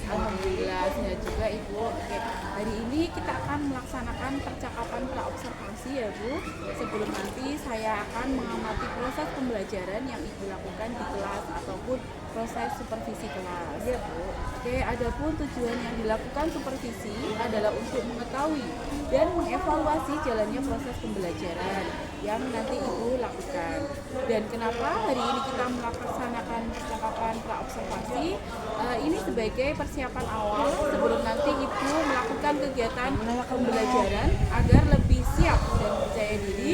Alhamdulillah sehat juga Ibu. Oke, hari ini kita akan melaksanakan percakapan praobservasi ya Bu. Sebelum nanti saya akan mengamati proses pembelajaran yang Ibu lakukan di kelas ataupun proses supervisi kelas. Iya, Bu. Oke, adapun tujuan yang dilakukan supervisi adalah untuk mengetahui dan mengevaluasi jalannya proses pembelajaran yang nanti Ibu lakukan. Dan kenapa hari ini kita melaksanakan percakapan praobservasi? Ini sebagai persiapan awal sebelum nanti Ibu melakukan kegiatan pembelajaran agar lebih siap dan percaya diri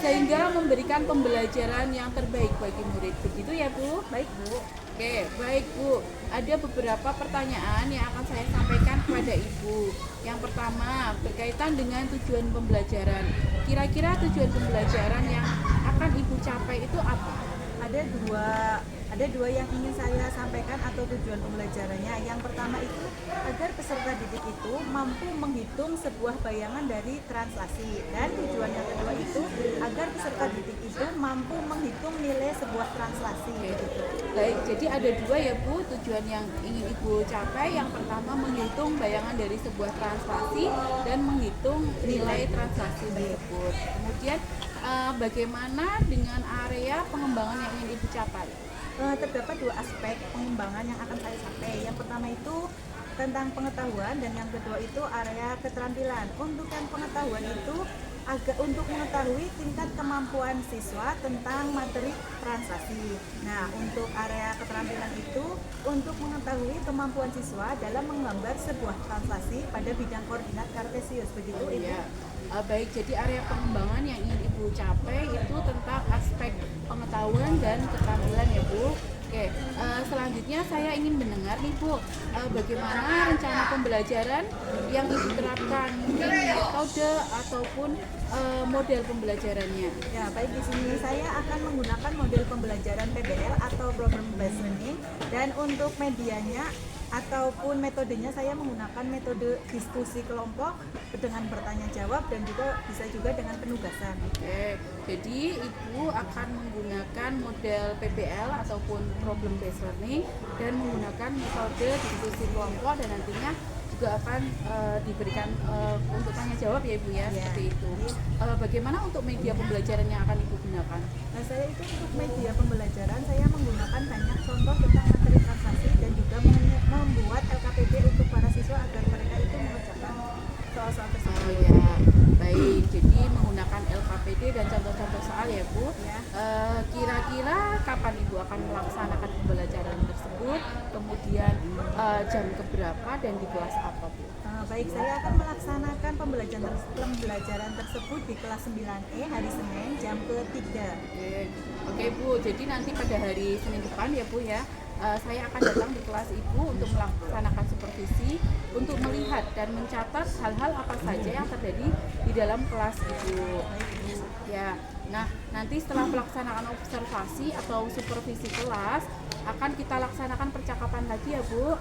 sehingga memberikan pembelajaran yang terbaik bagi murid. Begitu ya Bu? Baik, Bu. Oke, baik Bu. Ada beberapa pertanyaan yang akan saya sampaikan kepada Ibu. Yang pertama, berkaitan dengan tujuan pembelajaran. Kira-kira tujuan pembelajaran yang akan Ibu capai itu apa? Ada dua yang ingin saya sampaikan atau tujuan pembelajarannya. Yang pertama itu agar peserta didik itu mampu menghitung sebuah bayangan dari translasi, dan tujuan yang kedua itu agar peserta didik itu mampu menghitung nilai sebuah translasi. Gitu. Baik, jadi ada dua ya Bu tujuan yang ingin Ibu capai. Yang pertama menghitung bayangan dari sebuah translasi dan menghitung nilai translasi tersebut. Kemudian bagaimana dengan area pengembangan yang ingin Ibu capai? Terdapat dua aspek pengembangan yang akan saya capai. Yang pertama itu tentang pengetahuan, dan yang kedua itu area keterampilan. Untuk yang pengetahuan itu untuk mengetahui tingkat kemampuan siswa tentang materi translasi. Nah, untuk area keterampilan itu untuk mengetahui kemampuan siswa dalam menggambar sebuah translasi pada bidang koordinat kartesius. Begitu, Ibu? Ya. Baik, jadi area pengembangan yang ingin Ibu capai itu tentang aspek pengetahuan dan keterampilan ya Bu. Oke, selanjutnya saya ingin mendengar nih Bu, bagaimana rencana pembelajaran yang Ibu terapkan, mungkin metode ataupun model pembelajarannya. Ya, baik, di sini saya akan menggunakan model pembelajaran PBL atau Problem Based Learning, dan untuk medianya ataupun metodenya saya menggunakan metode diskusi kelompok dengan bertanya jawab, dan juga bisa juga dengan penugasan. Oke, jadi Ibu akan menggunakan model PBL ataupun Problem Based Learning dan menggunakan metode diskusi kelompok, dan nantinya juga akan diberikan untuk tanya jawab ya Ibu ya, seperti itu. Bagaimana untuk media pembelajaran yang akan Ibu gunakan? Nah, saya itu untuk media pembelajaran saya menggunakan banyak contoh tentang materi translasi, dan juga membuat LKPD untuk para siswa agar mereka itu mengerjakan soal-soal tersebut. Oh ya, baik. Jadi menggunakan LKPD dan contoh-contoh soal ya Bu. Ya. Kira-kira kapan Ibu akan melaksanakan pembelajaran tersebut? Kemudian jam keberapa dan di kelas apa Bu? Baik, saya akan melaksanakan pembelajaran tersebut di kelas 9E hari Senin jam ke-3. Oke Bu, jadi nanti pada hari Senin depan ya Bu ya, saya akan datang di kelas Ibu untuk melaksanakan supervisi, untuk melihat dan mencatat hal-hal apa saja yang terjadi di dalam kelas Ibu. Ya, nah nanti setelah pelaksanaan observasi atau supervisi kelas, akan kita laksanakan percakapan lagi ya Bu.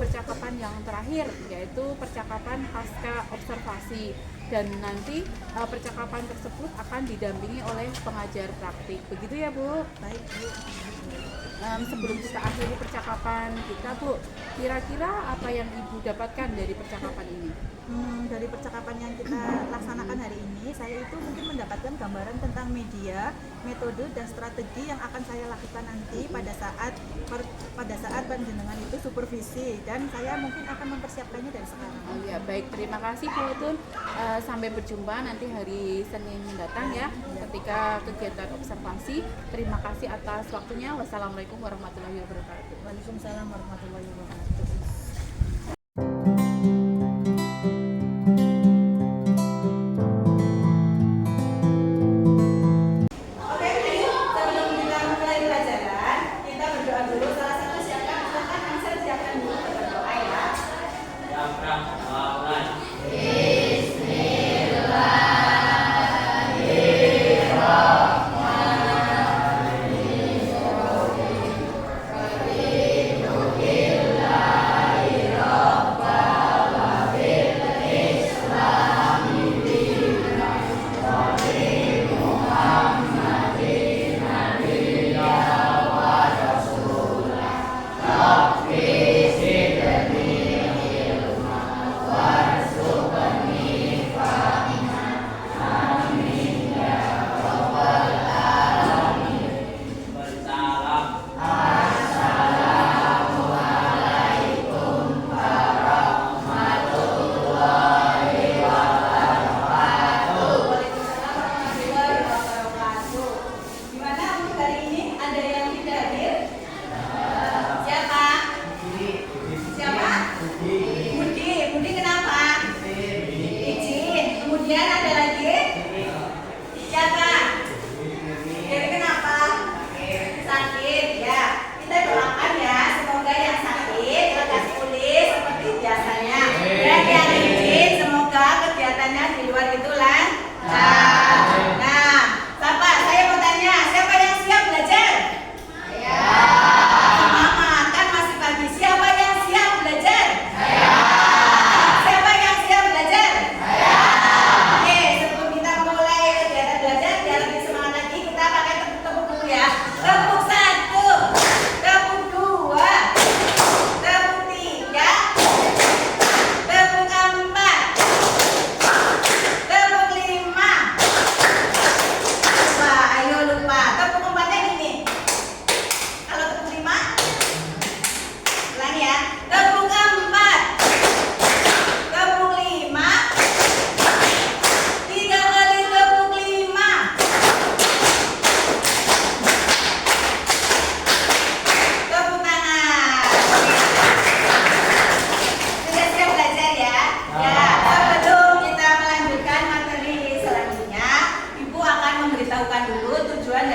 Percakapan yang terakhir yaitu percakapan pasca observasi, dan nanti percakapan tersebut akan didampingi oleh pengajar praktik. Begitu ya Bu. Baik, Bu. Sebelum kita akhiri percakapan kita Bu, kira-kira apa yang Ibu dapatkan dari percakapan ini? Dari percakapan yang kita laksanakan hari ini, saya itu mungkin mendapatkan gambaran tentang media, metode, dan strategi yang akan saya lakukan nanti pada saat panjenengan itu supervisi, dan saya mungkin akan mempersiapkannya dari sekarang. Oh ya, baik, terima kasih Bu Tun. Sampai berjumpa nanti hari Senin mendatang ya, ketika kegiatan observasi. Terima kasih atas waktunya. Wassalamualaikum warahmatullahi wabarakatuh. Waalaikumsalam warahmatullahi wabarakatuh.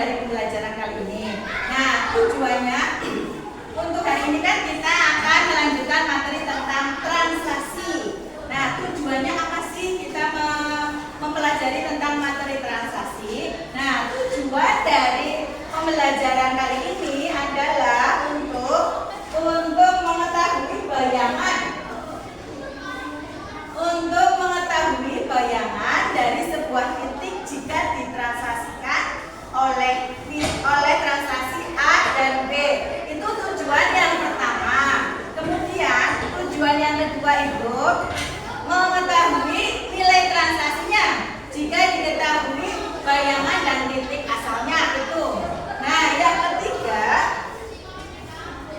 dari pembelajaran kali ini. Nah, tujuannya untuk hari ini kan kita akan melanjutkan materi tentang transaksi. Nah, tujuannya apa sih kita mempelajari tentang materi transaksi? Nah, tujuan dari pembelajaran kali ini adalah untuk mengetahui bayangan. Untuk mengetahui bayangan dari sebuah titik jika ditransaksikan oleh transaksi A dan B. Itu tujuan yang pertama. Kemudian tujuan yang kedua itu mengetahui nilai transaksinya jika diketahui bayangan dan titik asalnya itu. Nah, yang ketiga,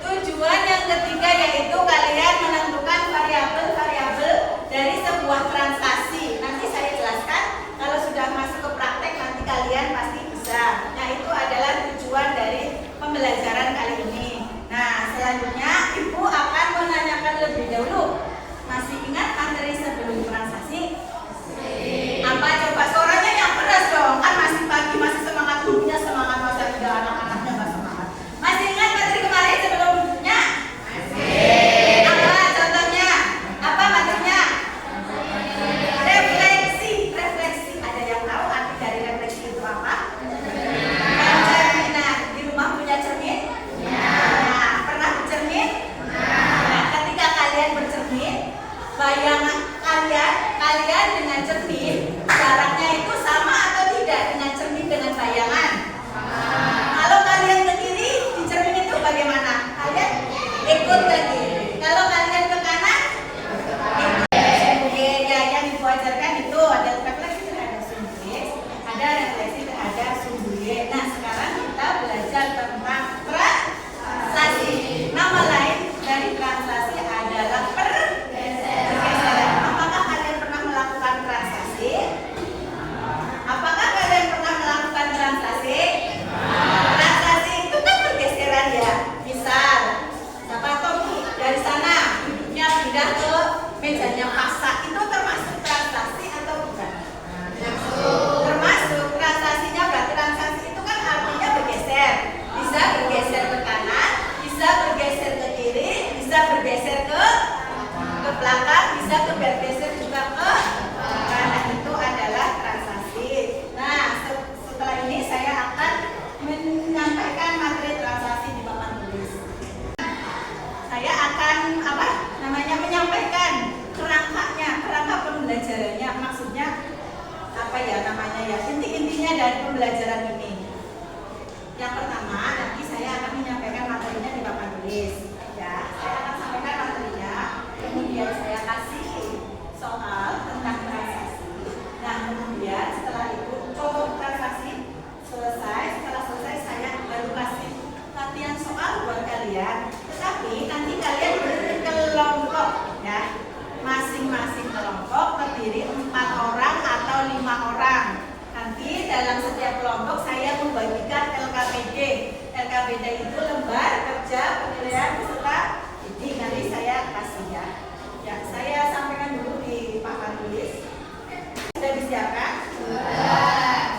tujuan yang ketiga yaitu kalian menentukan variabel-variabel dari sebuah transaksi. Nanti saya jelaskan kalau sudah masuk ke praktek, nanti kalian pasti bisa. Nah, itu adalah tujuan dari pembelajaran kali ini. Nah, selanjutnya Ibu akan menanyakan lebih dahulu. Masih ingat materi sebelum transaksi? Apa coba suaranya yang keras dong? Kan masih pagi, masih semangat, gurunya semangat, masa tidak anak-anaknya nggak semangat. Masih ingat materi kemarin sebelumnya? Masih. Apa contohnya? Apa materinya? Refleksi. Refleksi. Ada yang tahu arti dari refleksi itu apa? Nah, di rumah punya cermin? Nah, pernah bercermin? Nah, ketika kalian bercermin, bayangan kalian dengan cermin jaraknya itu sama atau tidak dengan cermin dengan bayangan? Kalau kalian ke kiri, di cermin itu bagaimana? Kalian ikut ke kiri. Kalau kalian ke kanan, ikut. Ya, yang Ibu ajarkan itu ada refleksi terhadap subjek, ada refleksi terhadap subjek. Nah, sekarang kita belajar tentang transaksi. Nama lain dari transaksi adalah pergeseran. Apakah kalian pernah melakukan transaksi? Apakah kalian pernah melakukan transaksi? Transaksi itu kan pergeseran ya. Misal, siapa Tommy dari sana hidupnya pindah ke mejanya pasak, itu termasuk transaksi atau bukan? Termasuk. Transaksinya berarti transaksi itu kan artinya bergeser. Bisa bergeser ke kanan, bisa bergeser ke kiri, bisa bergeser ke belakang, bisa bergeser juga ke kanan. Itu adalah transaksi. Nah, setelah ini saya akan menyampaikan materi transaksi di papan tulis. Saya akan menyampaikan kerangka pembelajarannya, maksudnya apa ya namanya ya, inti-intinya dari pembelajaran ini. Yang pertama, nanti saya akan menyampaikan materinya di papan tulis. Ya, saya akan sampaikan materinya, kemudian saya kasih soal tentang transaksi. Nah, kemudian setelah itu contoh transaksi selesai. Setelah selesai saya baru kasih latihan soal buat kalian. Tetapi nanti kalian berkelompok ya. Masing-masing kelompok terdiri 4 orang atau 5 orang. Nanti dalam setiap kelompok saya membagikan LKPD. LKPD itu lembar kerja penilaian peserta didik. Nanti saya kasih ya. Ya, saya sampaikan dulu di papan tulis. Sudah disiapkan? Sudah.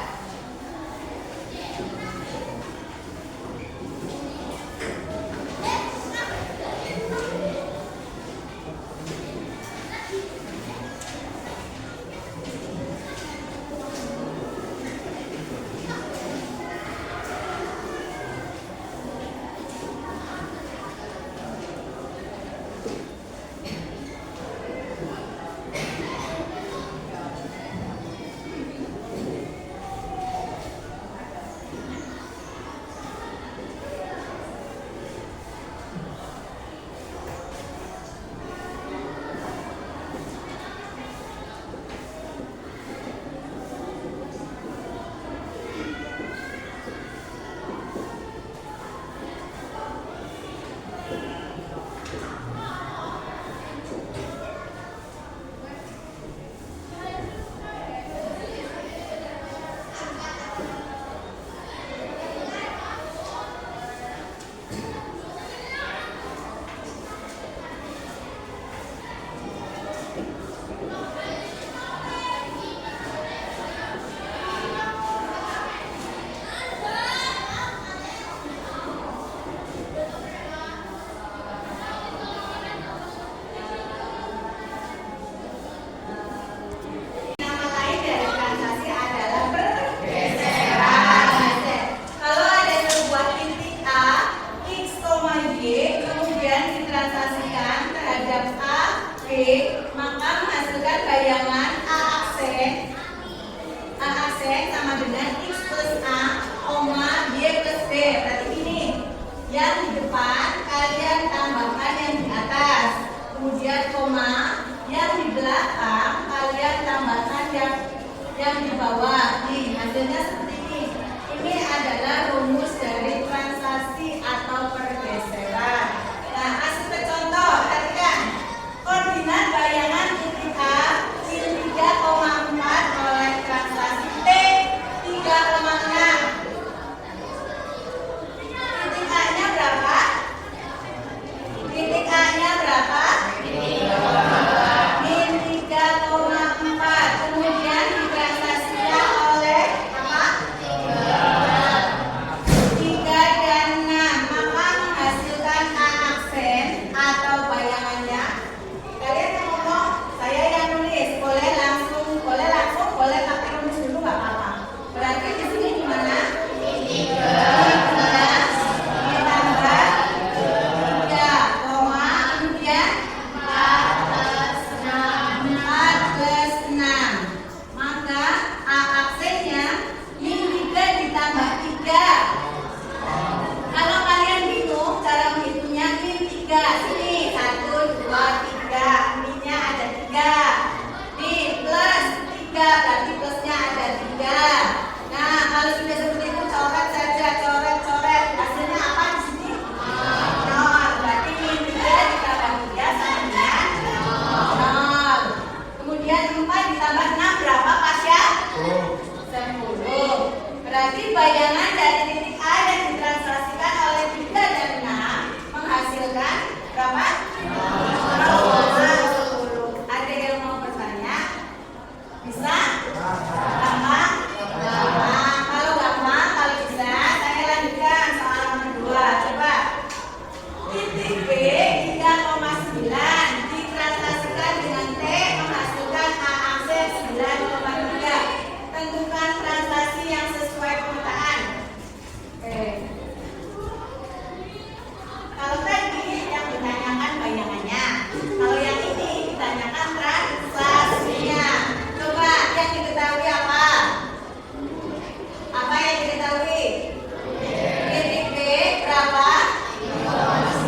Berarti bayangan dari titik A yang ditranslasikan oleh 3 dan 6 menghasilkan berapa? 0,10. Ada yang mau bertanya? Bisa? Gampang? Gampang. Kalau gampang, kalau bisa, saya lanjutkan soal nomor 2. Coba. Titik B 3,9 ditranslasikan dengan T menghasilkan A aksen 9,3. Tentukan translasi yang sesuai pemetaan. Oke. Kalau tadi yang ditanyakan bayangannya, kalau yang ini ditanyakan translasinya. Coba yang diketahui apa? Apa yang diketahui? Titik B berapa?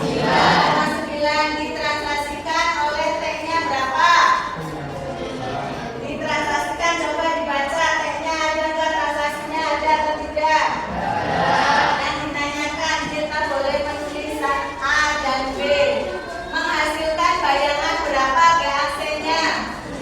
9,9 ditranslasikan oleh T-nya berapa? Ditranslasikan, coba dibaca T-nya ada nggak, translasinya ada atau tidak? Yang ditanyakan kita boleh menulis A dan B. Menghasilkan bayangan berapa B aksennya?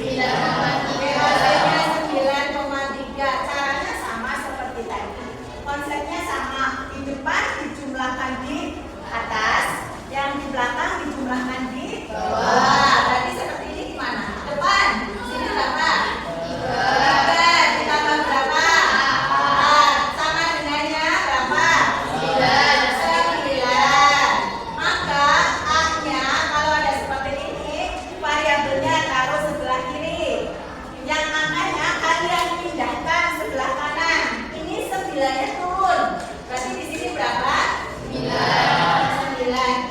9,3. B aksennya 9,3. Caranya sama seperti tadi. Konsepnya sama. Di depan dijumlahkan di atas, yang di belakang dijumlahkan di bawah. Berarti seperti ini gimana? Depan, sini berapa? 3. Ditambah berapa? 4. Sama dengannya berapa? 9. Maka A-nya kalau ada seperti ini, variabelnya taruh sebelah kiri. Yang angkanya kalian pindahkan sebelah kanan. Ini 9-nya turun. Berarti di sini berapa? 9.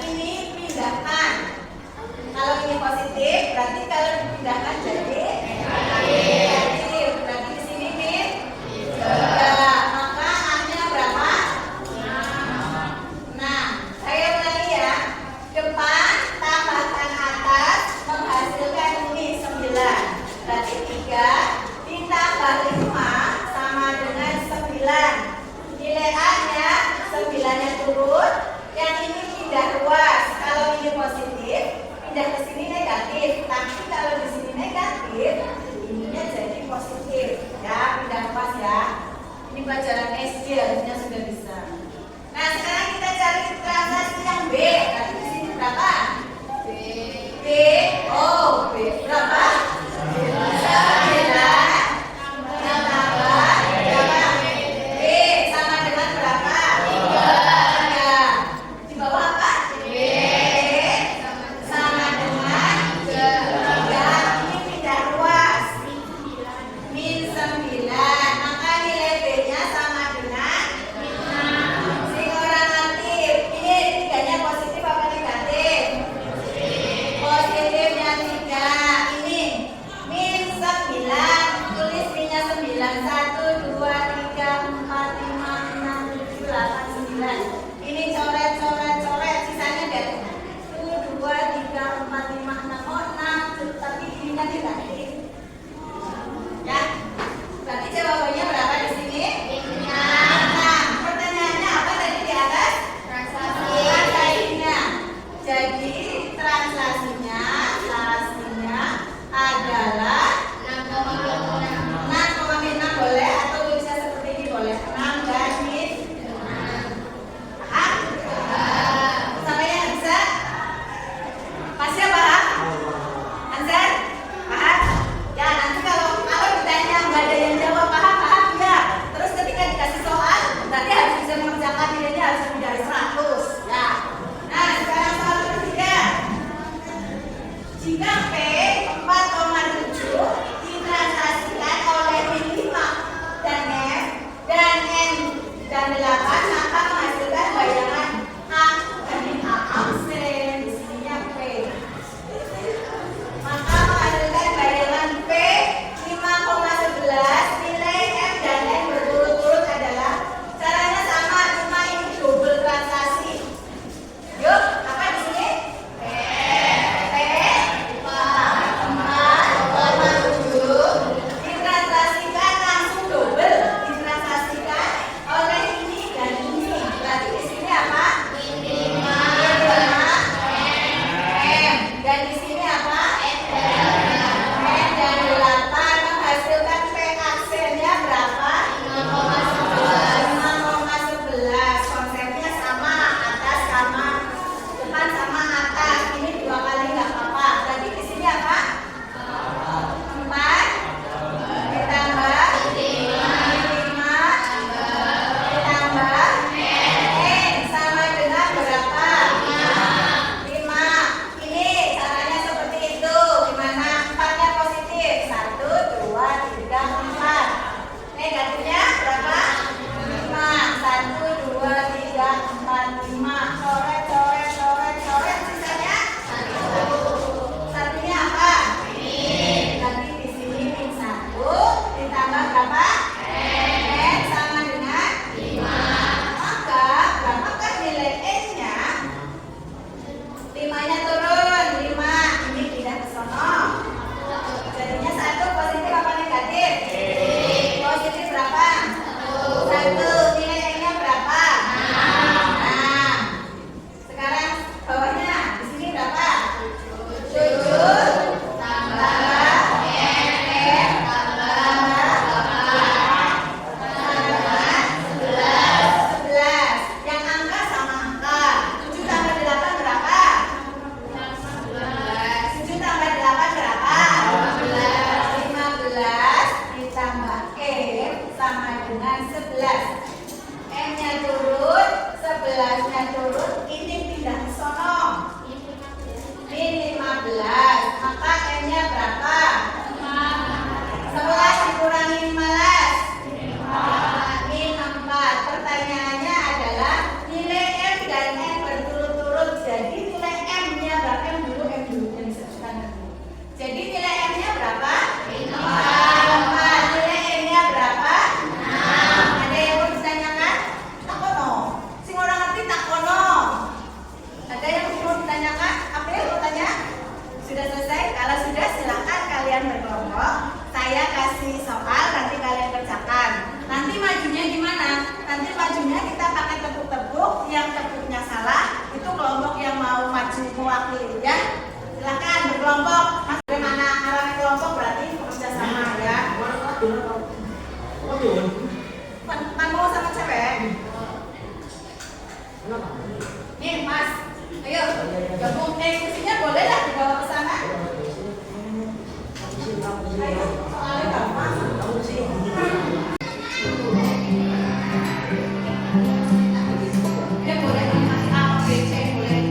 Ini pindahkan. Kalau ini positif, berarti kalau dipindahkan jadi negatif. Berarti di sini min 3. Maka A-nya berapa? 6. Saya ulangi ya. Depan tambahkan atas menghasilkan ini 9. Berarti 3 ditambah 5 sama dengan 9. Nilai A-nya 9-nya turun. Yang ini pindah ruas. Kalau ini positif, pindah ke sini negatif. Tapi kalau di sini negatif, ininya jadi positif. Ya, pindah ruas ya. Ini pelajaran SD harusnya sudah bisa. Nah, sekarang kita cari translasi yang B. Berarti di sini berapa? B. Oh, B berapa? 9. Tambah berapa? B sama dengan berapa? 3. Di bawah apa? B sama dengan 3. Ini pindah ruas. Min 9. Maka nilai B-nya sama dengan sing orang aktif. Ini 3-nya positif apa negatif? Positifnya 3. Ini min 9. Tulis minnya 9. 1, 2, 3, 4, 5, 6, 7, 8, 9. Ini coret, coret, coret. Sisanya deh. 1, 2, 3, 4, 5, 6. Oh, 6. Tapi ini kan negatif. Ya. Berarti jawabannya berapa di sini? 6. Pertanyaannya apa tadi di atas? Translasinya. Jadi translasinya adalah 6,6 boleh atau bisa seperti ini boleh. 6 dan min 6. Paham? Sampai yang bisa? Masih paham? Answer? Paham? Ya, nanti kalau ditanya nggak ada yang jawab paham ya. Terus ketika dikasih soal, berarti harus bisa mengerjakan, nilainya harus lebih dari 100 ya. Nah, sekarang soal ketiga. Jika P 4,7 ditranslasikan oleh min 5 dan F dan N dan 8, maka menghasilkan bayangan A dan min A aksen. Di sininya P. Maka menghasilkan bayangan P 5,11. Nilai F dan N berturut-turut adalah, caranya sama, cuma ini double translasi. Yuk, apa di sini? P 4,7 ditranslasikan langsung double, ditranslasikan oleh ini dan 11. M-nya turun, 11-nya turun, ini pindah ke sono. Min 15, maka M-nya berapa? 11 dikurangi 15. Min 4. Pertanyaannya adalah nilai M dan N berturut-turut. Jadi nilai M-nya berapa? M dulu yang disebutkan dulu. Jadi nilai M-nya berapa? 4. Nilai N-nya berapa? 6. Ada yang mau ditanyakan? Takono. Sing orang ngerti takono. Ada yang mau ditanyakan? April mau tanya? Sudah selesai? Kalau sudah silakan kalian berkelompok. Saya kasih soal, nanti kalian kerjakan. Nanti majunya gimana? Nanti majunya kita pakai tepuk-tepuk. Yang tepuknya salah, itu kelompok yang mau maju mewakili ya. Silakan berkelompok. Mas, bagaimana arahnya kelompok berarti bekerja sama ya. Mau sama cewek? Nih Mas, ayo gabung. Kursinya boleh lah dibawa ke sana. Ayo, soalnya gampang. Ya boleh kasih A, B, C boleh.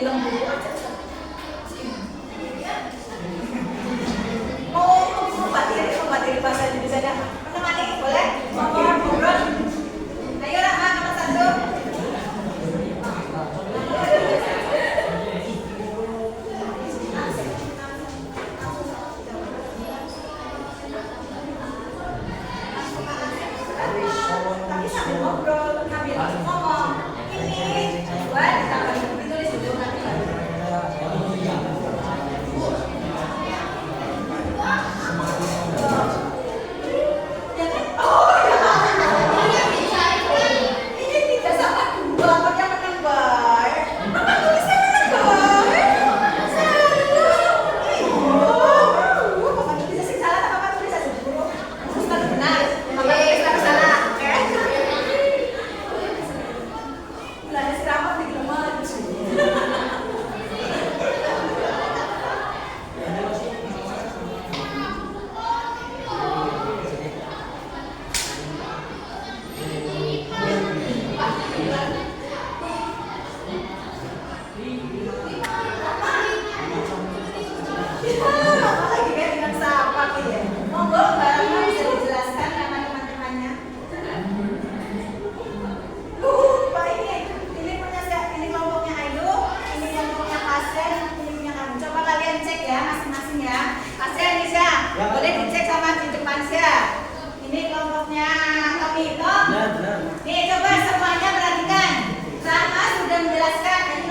Bilang dulu aja. Mau materi bahasa Indonesia dah. Menemani boleh? Ngobrol. Ayo Rahma nomor 1. Tapi sambil ngobrol, sambil ngomong. Ini buat tambah ditulis dulu nanti. Boleh dicek sama di depan saya. Ini kelompoknya kami itu. Nih coba semuanya perhatikan. Sama sudah menjelaskan. Ini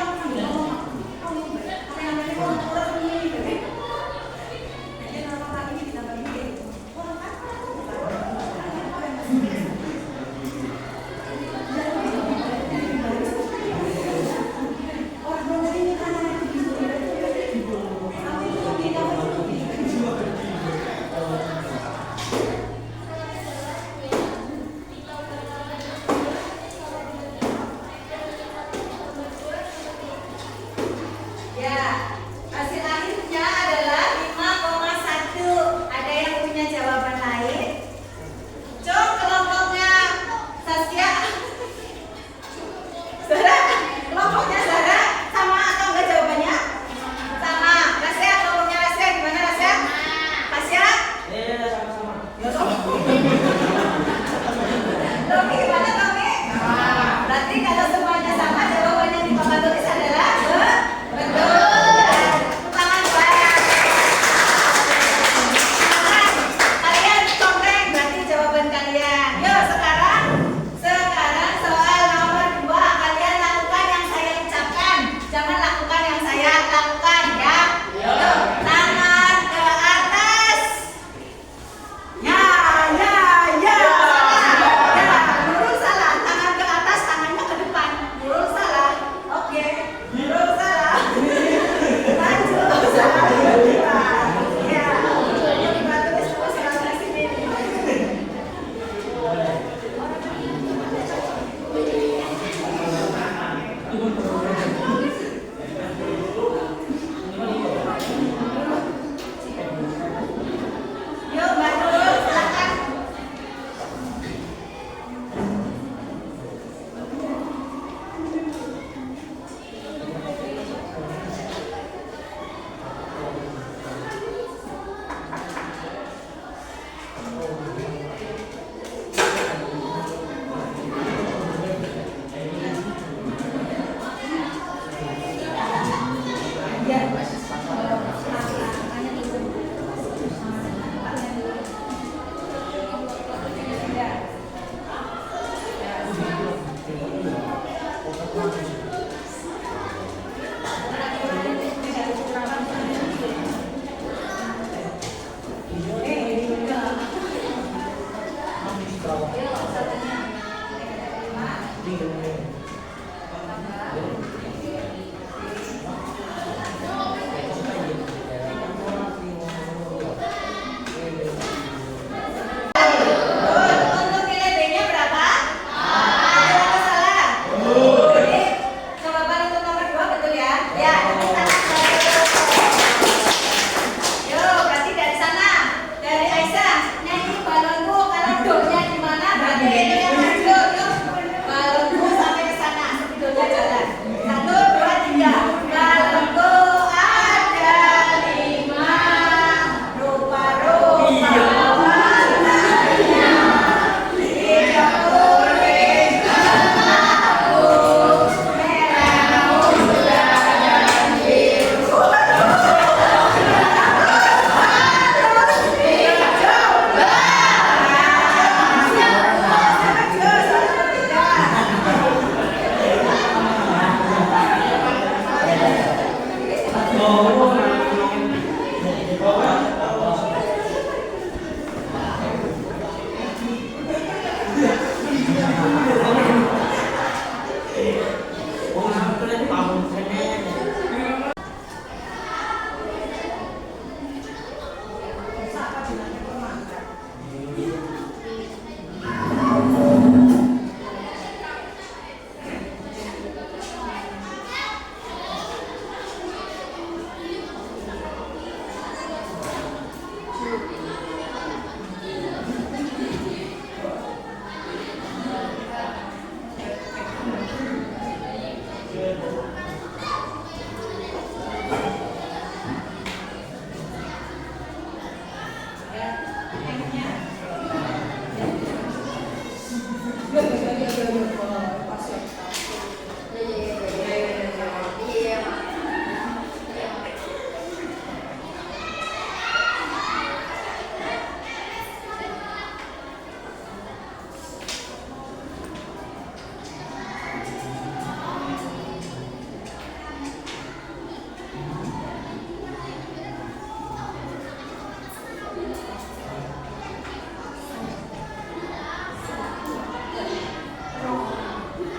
Satu, dua, tiga.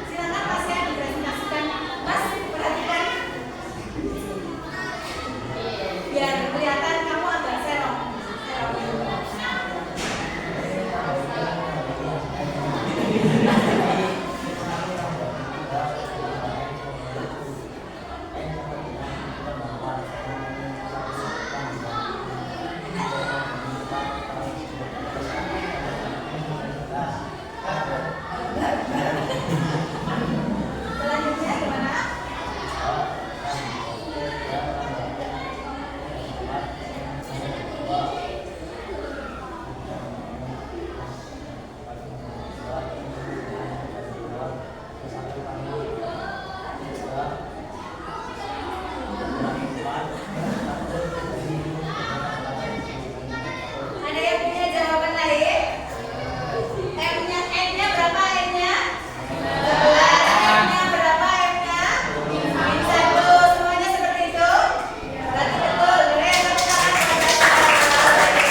Silakan pasien dipresentasikan. Mas, perhatikan. Biar kelihatan kamu agak serong. Selanjutnya gimana? Ada yang punya jawaban lain? M-nya berapa M-nya? 11. M-nya berapa M-nya? Min 1. Semuanya seperti itu? Berarti betul. Keren, tepuk tangan kepada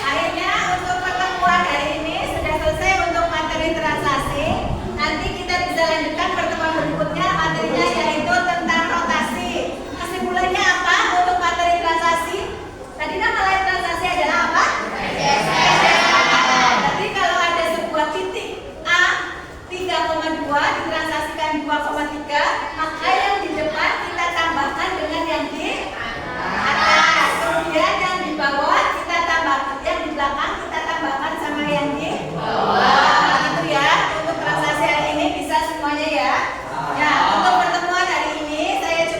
akhirnya untuk pertemuan hari ini sudah selesai untuk materi transaksi. Nanti kita bisa lanjutkan pertemuan berikutnya, materinya yaitu tentang rotasi. Kesimpulannya apa untuk materi transaksi? Tadi nama lain transaksi adalah apa? Berarti kalau ada sebuah titik A 3,2 ditransaksikan 2,3, maka yang di depan kita tambahkan dengan yang di atas. Kemudian yang di bawah kita tambahkan, yang di belakang kita tambahkan sama yang di bawah. Gitu ya. Untuk transaksi hari ini bisa semuanya ya. Nah, untuk pertemuan hari ini saya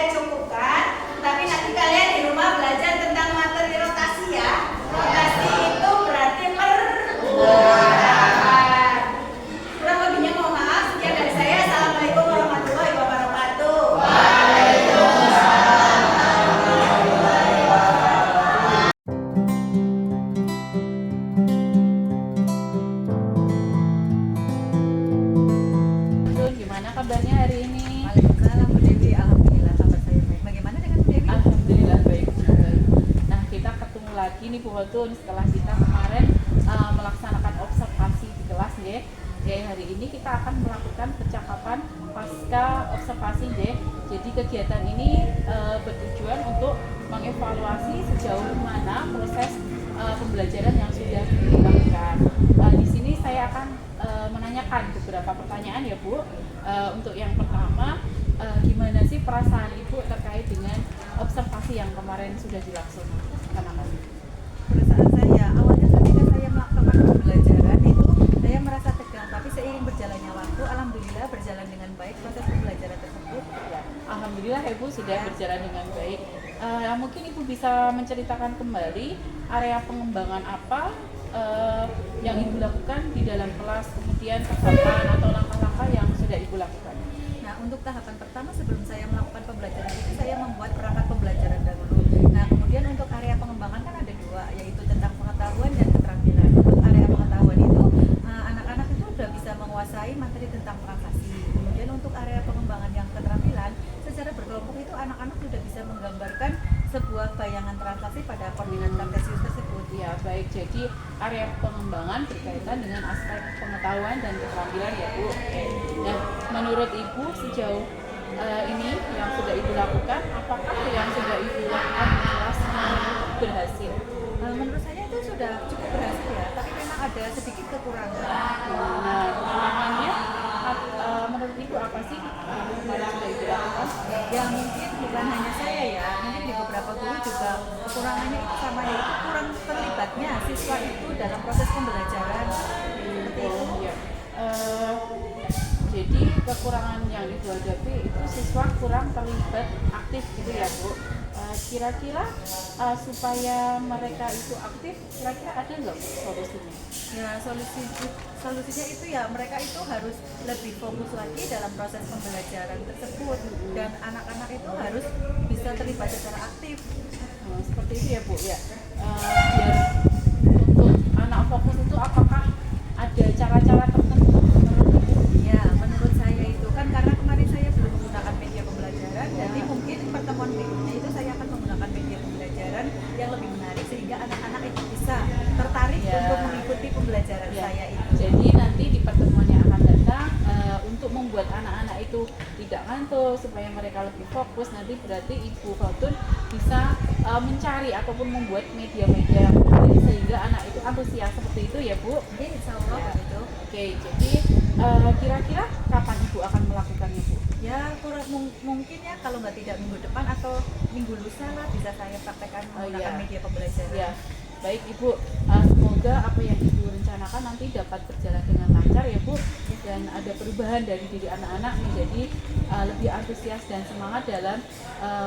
cukupkan. Tapi nanti kalian di rumah belajar tentang materi rotasi ya. Rotasi itu berarti perputaran. Kurang lebihnya mohon maaf. Sekian dari saya. Assalamualaikum warahmatullahi wabarakatuh. Bun, gimana kabarnya hari ini? Waalaikumsalam Bu Dewi, alhamdulillah kabar saya baik. Bagaimana dengan Bu Dewi? Alhamdulillah baik juga. Nah, kita ketemu lagi nih Bu Hotun setelah kita kemarin melaksanakan observasi di kelas ya. Jadi hari ini kita akan melakukan percakapan pasca observasi ya. Jadi kegiatan ini bertujuan untuk mengevaluasi sejauh mana proses pembelajaran yang sudah dilakukan. Di sini saya akan menanyakan beberapa pertanyaan ya Bu. Untuk yang pertama, gimana sih perasaan Ibu terkait dengan observasi yang kemarin sudah dilaksanakan? Perasaan saya awalnya ketika saya melakukan pembelajaran itu saya merasa tegang, tapi seiring berjalannya waktu alhamdulillah berjalan dengan baik proses pembelajaran tersebut. Ya, alhamdulillah Ibu sudah berjalan dengan baik. Mungkin Ibu bisa menceritakan kembali area pengembangan apa yang Ibu lakukan di dalam kelas, kemudian tahapan atau langkah-langkah yang sudah Ibu lakukan. Nah, untuk tahapan pertama sebelum saya melakukan pembelajaran itu saya membuat perangkat pembelajaran dahulu. Nah, kemudian untuk area pengembangan kan ada dua, yaitu tentang pengetahuan dan keterampilan. Untuk area pengetahuan itu anak-anak itu sudah bisa menguasai materi tentang transaksi. Kemudian untuk area pengembangan yang keterampilan, secara berkelompok itu anak-anak sudah bisa menggambarkan sebuah bayangan transaksi pada koordinat kartesius tersebut. Ya, baik. Jadi area pengembangan berkaitan dengan aspek pengetahuan dan keterampilan ya Bu. Oke. Nah, menurut menurut Ibu sejauh ini yang sudah Ibu lakukan, apakah yang sudah Ibu lakukan di kelas berhasil? Menurut saya itu sudah cukup berhasil ya, tapi memang ada sedikit kekurangan. Nah, kekurangannya menurut Ibu apa sih yang sudah Ibu lakukan? Ya mungkin bukan hanya saya ya, mungkin di beberapa guru juga kekurangannya itu sama, yaitu kurang terlibatnya siswa itu dalam proses pembelajaran. Seperti itu. Ya. Jadi kekurangan yang Ibu hadapi itu siswa kurang terlibat aktif gitu ya Bu. Kira-kira supaya mereka itu aktif, kira-kira ada nggak Bu solusinya? Ya solusinya itu ya mereka itu harus lebih fokus lagi dalam proses pembelajaran tersebut, dan anak-anak itu harus bisa terlibat secara aktif. Seperti itu ya Bu ya. Biar untuk anak fokus itu apakah ada cara-cara tertentu menurut Ibu? Ya menurut saya itu kan karena kemarin saya belum menggunakan media pembelajaran, jadi mungkin pertemuan berikutnya itu saya akan menggunakan media pembelajaran yang lebih menarik sehingga anak-anak itu bisa tertarik untuk mengikuti pembelajaran saya itu. Jadi nanti di pertemuan yang akan datang untuk membuat anak-anak itu tidak ngantuk supaya mereka lebih fokus, nanti berarti Ibu Khautun bisa mencari ataupun membuat media-media yang menarik sehingga anak itu antusias seperti itu ya Bu. Oke, insya Allah begitu. Oke, jadi kira-kira kapan Ibu akan melakukannya Bu? Ya mungkin ya kalau nggak tidak minggu depan atau minggu lusa lah bisa saya praktekkan menggunakan media pembelajaran. Ya, baik Ibu, semoga apa yang Ibu rencanakan nanti dapat berjalan dengan lancar ya Bu, dan ada perubahan dari diri anak-anak menjadi lebih antusias dan semangat dalam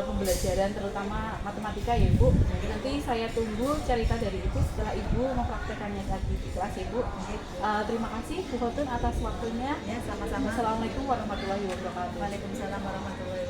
pembelajaran terutama matematika ya Bu. Nanti saya tunggu cerita dari Ibu setelah Ibu mempraktekannya lagi di kelas ya Bu. Terima kasih Bu Khautun atas waktunya. Ya, sama-sama. Assalamualaikum warahmatullahi wabarakatuh. Waalaikumsalam warahmatullahi wabarakatuh.